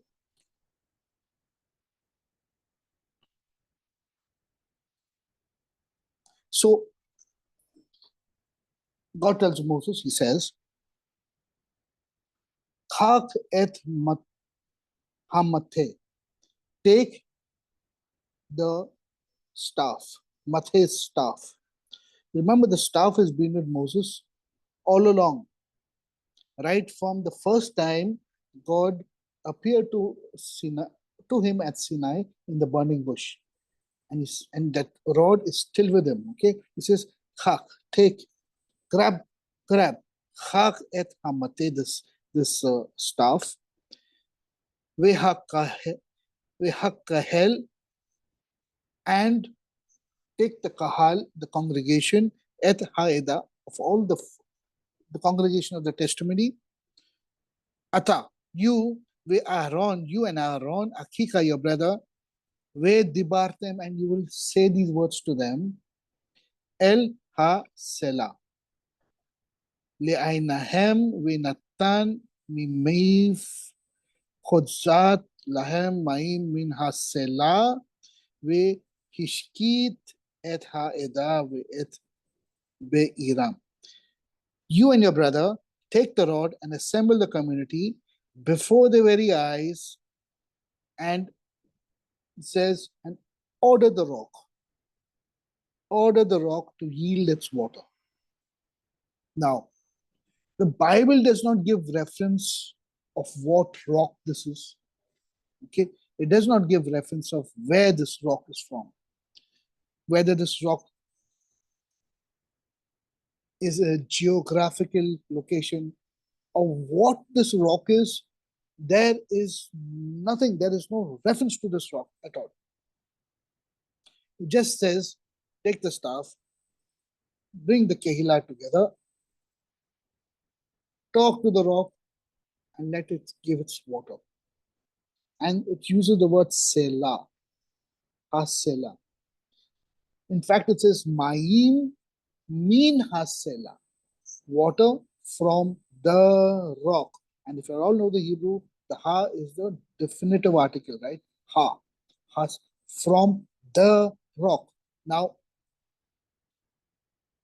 So God tells Moses, he says, Khak et hamathe. Take the staff, Mathe's staff. Remember, the staff has been with Moses all along, right from the first time God appeared to him at Sinai in the burning bush, and that rod is still with him. Okay, he says, "Chak, take, grab, grab, chak et hamate this staff, vehakahel, and take the kahal, the congregation, et haeda of all the congregation of the testimony, ata, you, you and Aaron, Akika, your brother, we debar them, and you will say these words to them, El ha sela, le'ainahem natan mimiv khodzat lahem maim min ha sela, ve hishkit et ha eda ve et be'iram. You and your brother take the rod and assemble the community before their very eyes, and it says, and order the rock to yield its water. Now, the Bible does not give reference of what rock this is. Okay, it does not give reference of where this rock is from, whether this rock is a geographical location or what this rock is. There is nothing, there is no reference to this rock at all. It just says, take the staff, bring the Kehillah together, talk to the rock, and let it give its water. And it uses the word Selah, Hasela. In fact, it says Ma'im min Hasela, water from the rock. And if you all know the Hebrew, the Ha is the definitive article, right? Ha, has from the rock. Now,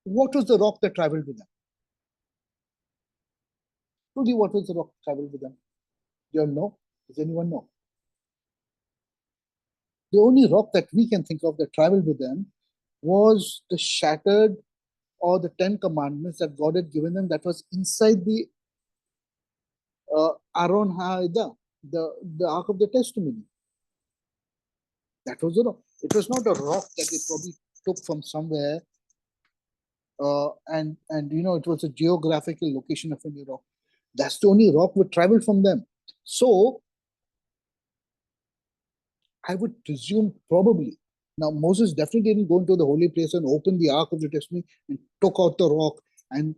what was the rock that traveled with them? Truly, what was the rock that traveled with them? Do you all know? Does anyone know? The only rock that we can think of that traveled with them was the shattered, or the 10 commandments that God had given them, that was inside the Aron Ha'eda, the Ark of the Testimony. That was the rock. It was not a rock that they probably took from somewhere, and it was a geographical location of any rock. That's the only rock that traveled from them. So I would presume probably. Now, Moses definitely didn't go into the holy place and open the Ark of the Testimony and took out the rock, and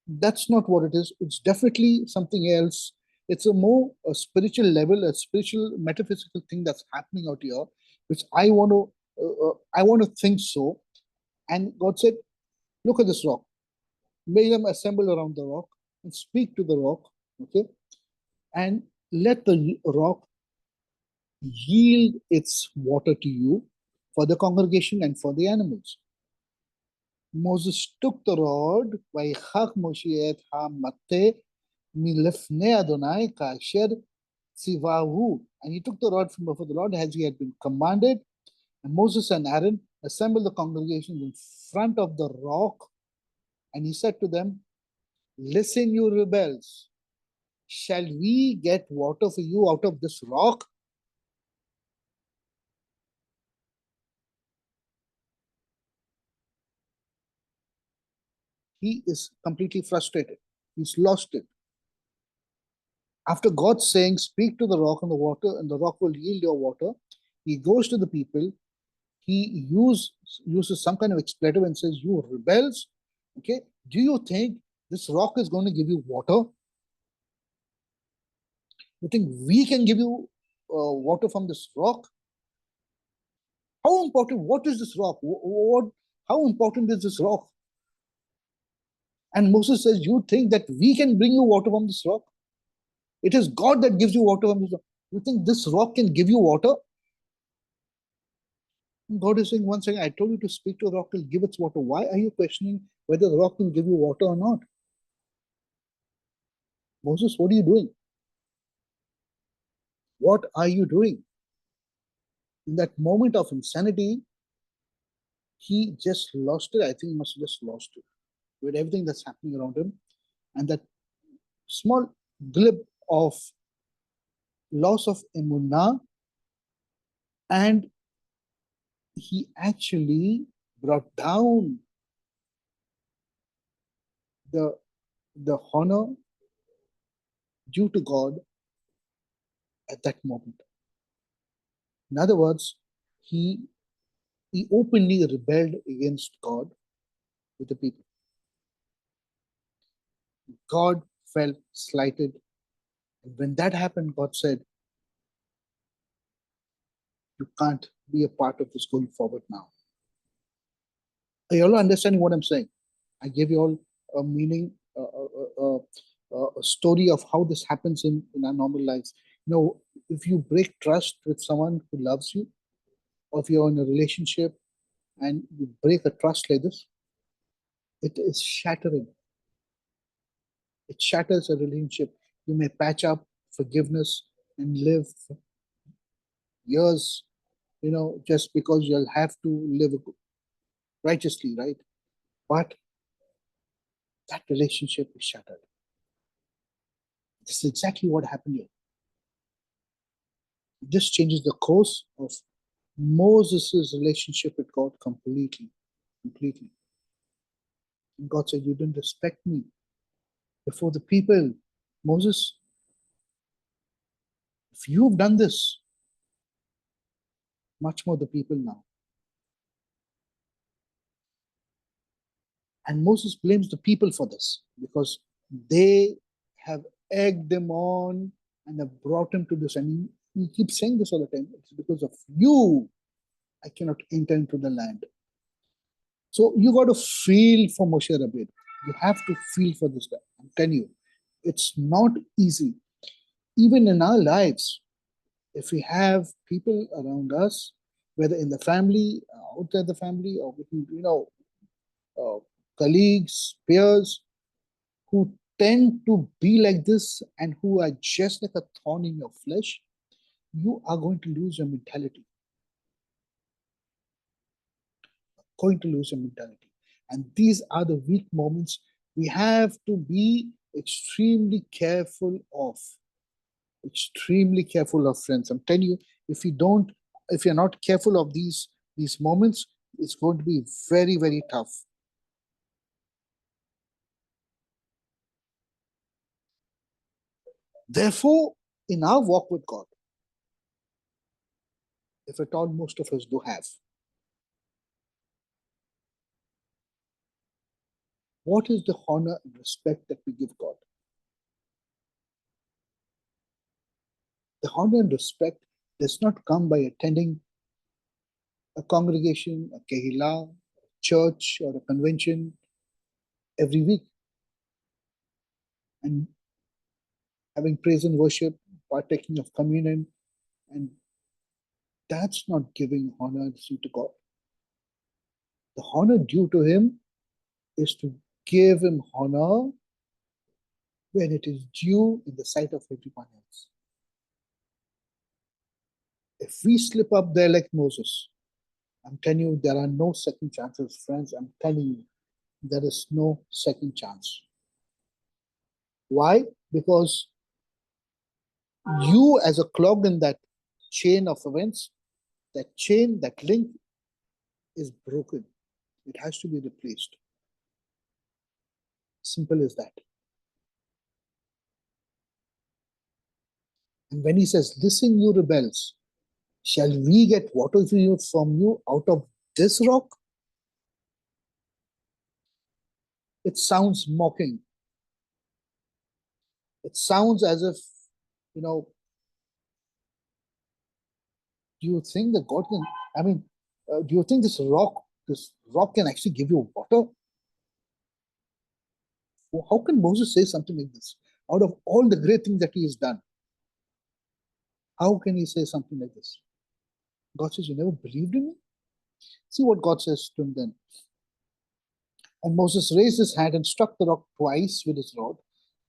that's not what it is. It's definitely something else. It's a spiritual level, a spiritual metaphysical thing that's happening out here, which I want to think so. And God said, look at this rock. Make them assemble around the rock and speak to the rock, okay? And let the rock yield its water to you for the congregation and for the animals. Moses took the rod, ויחק משה את המטה מלפני אדוני כאשר ציווהו. And he took the rod from before the Lord as he had been commanded. And Moses and Aaron assembled the congregation in front of the rock. And he said to them, listen, you rebels. Shall we get water for you out of this rock? He is completely frustrated. He's lost it. After God saying, speak to the rock and the water, and the rock will yield your water, he goes to the people. He uses some kind of expletive and says, you rebels, okay? Do you think this rock is going to give you water? You think we can give you water from this rock? How important, what is this rock? How important is this rock? And Moses says, you think that we can bring you water from this rock? It is God that gives you water from this rock. You think this rock can give you water? God is saying, one second, I told you to speak to the rock, will give its water. Why are you questioning whether the rock can give you water or not? Moses, what are you doing? What are you doing? In that moment of insanity, he just lost it. I think he must have just lost it with everything that's happening around him. And that small glip of loss of emunah, and he actually brought down the honor due to God at that moment. In other words, he openly rebelled against God with the people. God felt slighted. And when that happened, God said, you can't be a part of this going forward now. Are you all understanding what I'm saying? I gave you all a meaning, a story of how this happens in our normal lives. You know, if you break trust with someone who loves you, or if you're in a relationship and you break a trust like this, it is shattering. It shatters a relationship. You may patch up forgiveness and live years, just because you'll have to live righteously, right? But that relationship is shattered. This is exactly what happened here. This changes the course of Moses' relationship with God completely. Completely. And God said, you didn't respect me before the people. Moses, if you've done this, much more the people now. And Moses blames the people for this because they have egged him on and have brought him to this. And he keeps saying this all the time. It's because of you, I cannot enter into the land. So you got to feel for Moshe Rabbeinu. You have to feel for this guy. I'm telling you, it's not easy. Even in our lives, if we have people around us, whether in the family, outside the family, or colleagues, peers, who tend to be like this and who are just like a thorn in your flesh, you are going to lose your mentality. Going to lose your mentality. And these are the weak moments we have to be extremely careful of. Extremely careful of, friends. I'm telling you, if you're not careful of these moments, it's going to be very, very tough. Therefore, in our walk with God, if at all most of us do have, what is the honor and respect that we give God? The honor and respect does not come by attending a congregation, a kehillah, a church, or a convention every week and having praise and worship, partaking of communion, and that's not giving honor due to God. The honor due to Him is to give Him honor when it is due in the sight of everyone else. If we slip up there like Moses, I'm telling you, there are no second chances, friends. I'm telling you, there is no second chance. Why? Because you, as a clog in that chain of events, that chain, that link is broken. It has to be replaced. Simple as that. And when he says, listen, you rebels, shall we get water from you out of this rock? It sounds mocking. It sounds as if, do you think that God can, do you think this rock can actually give you water? How can Moses say something like this? out of all the great things that he has done. How can he say something like this? God says, you never believed in me? See what God says to him then. And Moses raised his hand and struck the rock twice with his rod.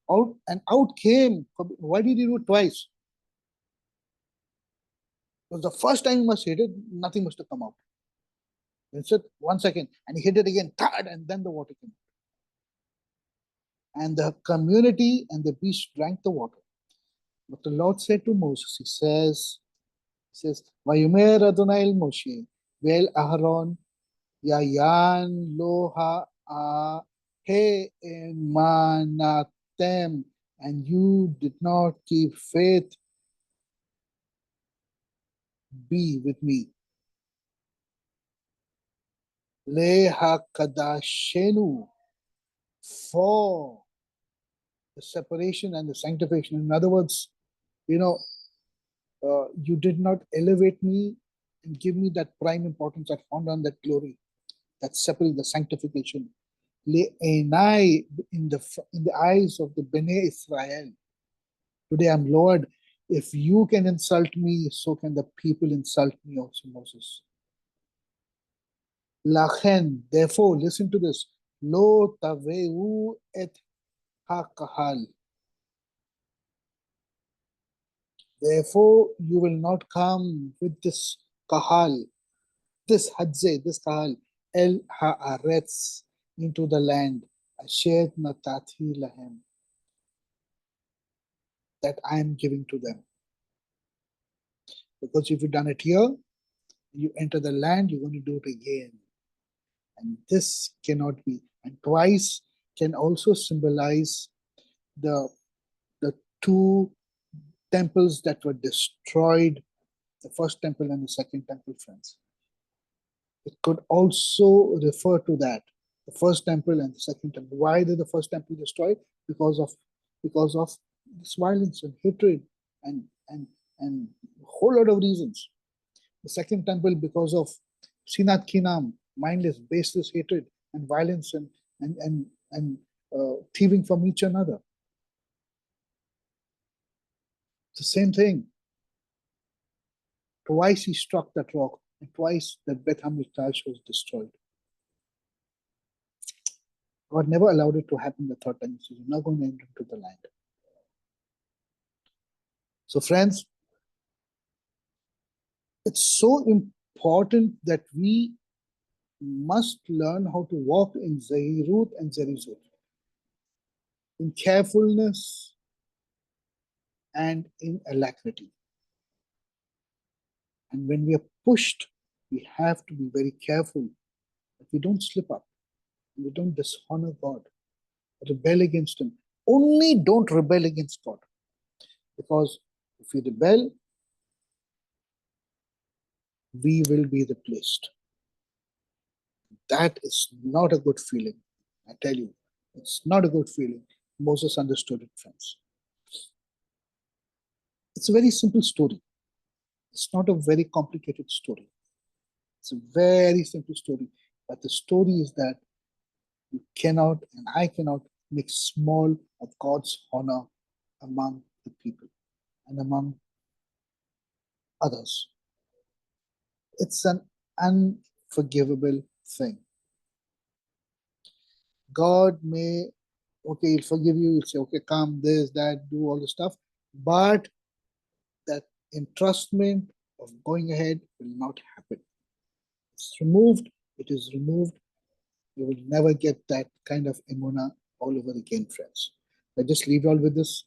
Out came. Why did he do it twice? Because the first time he must hit it, nothing must have come out. Instead, 1 second, and he hit it again, third, and then the water came out. And the community and the beast drank the water. But the Lord said to Moses, he says, Vayumer Adonai el Moshe, Vel Aharon, Yayan Loha A He Emanatem, and you did not keep faith, be with me. Le Hakadashenu, for the separation and the sanctification. In other words, you did not elevate me and give me that prime importance, that honor and that glory, that separate, the sanctification. In the eyes of the Bnei Israel. Today I'm Lord. If you can insult me, so can the people insult me also, Moses. Lachen, therefore, listen to this. Lo taveu et hakahal. Therefore, you will not come with this kahal, this hadze, this kahal, el haaretz, into the land, asher natati lahem, that I am giving to them. Because if you've done it here, you enter the land, you're going to do it again. And this cannot be. And twice can also symbolize the two temples that were destroyed, the first temple and the second temple, friends. It could also refer to that, the first temple and the second temple. Why did the first temple destroyed? Because of this violence and hatred and a whole lot of reasons. The second temple because of sinat kinam, mindless, baseless hatred and violence and thieving from each another. It's the same thing. Twice he struck that rock, and twice that Beth Hamikdash was destroyed. God never allowed it to happen the third time. So you're not going to enter into the land. So friends, it's so important that we must learn how to walk in Zahirut and Zerizut, in carefulness and in alacrity. And when we are pushed, we have to be very careful that we don't slip up, and we don't dishonor God, rebel against Him. Only don't rebel against God. Because if we rebel, we will be replaced. That is not a good feeling. I tell you, it's not a good feeling. Moses understood it, friends. It's a very simple story. It's not a very complicated story. It's a very simple story. But the story is that you cannot and I cannot make small of God's honor among the people and among others. It's an unforgivable thing. God may, okay, he'll forgive you, he'll say, okay, come, this, that, do all the stuff, but that entrustment of going ahead will not happen. It's removed, it is removed. You will never get that kind of emuna all over again, friends. I just leave you all with this.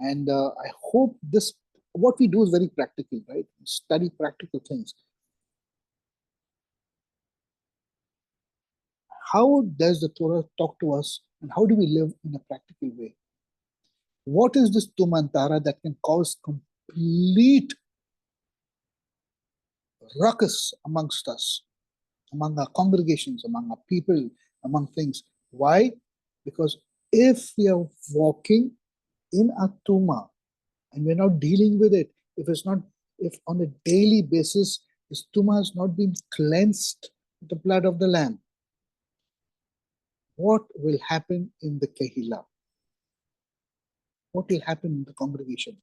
And I hope this, what we do is very practical, right? We study practical things. How does the Torah talk to us and how do we live in a practical way? What is this tumantara that can cause complete ruckus amongst us, among our congregations, among our people, among things? Why? Because if we are walking in a tuma and we're not dealing with it, if on a daily basis this tuma has not been cleansed with the blood of the Lamb, what will happen in the Kehillah? what will happen in the congregation?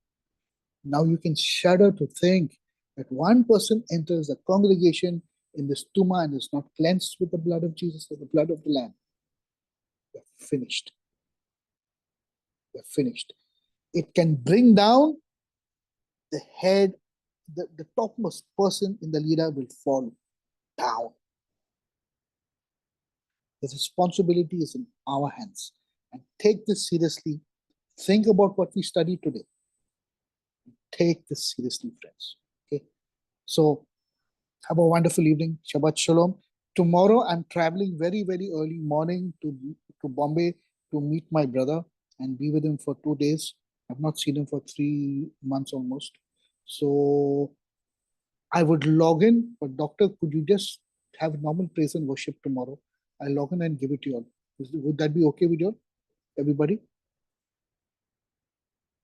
Now you can shudder to think that one person enters the congregation in this tuma and is not cleansed with the blood of Jesus or the blood of the Lamb. They're finished. They're finished. It can bring down the head, the topmost person in the leader will fall down. The responsibility is in our hands. And take this seriously. Think about what we studied today. Take this seriously, friends. Okay. So have a wonderful evening. Shabbat Shalom. Tomorrow I'm traveling very, very early morning to Bombay to meet my brother and be with him for 2 days. I've not seen him for 3 months almost. So I would log in, but doctor, could you just have normal praise and worship tomorrow? I'll log in and give it to you all. Would that be okay with you all? Everybody?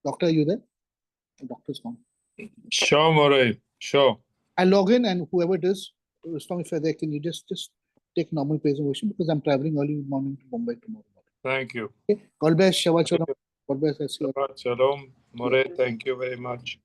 Doctor, are you there? The doctor's gone. Sure, More. Sure. I log in and whoever it is, as long as you're there, can you just take normal praise and worship because I'm traveling early morning to Mumbai tomorrow morning. Thank you. Okay. God bless. Shabbat Shalom. God bless. Shabbat Shalom. More, thank you very much.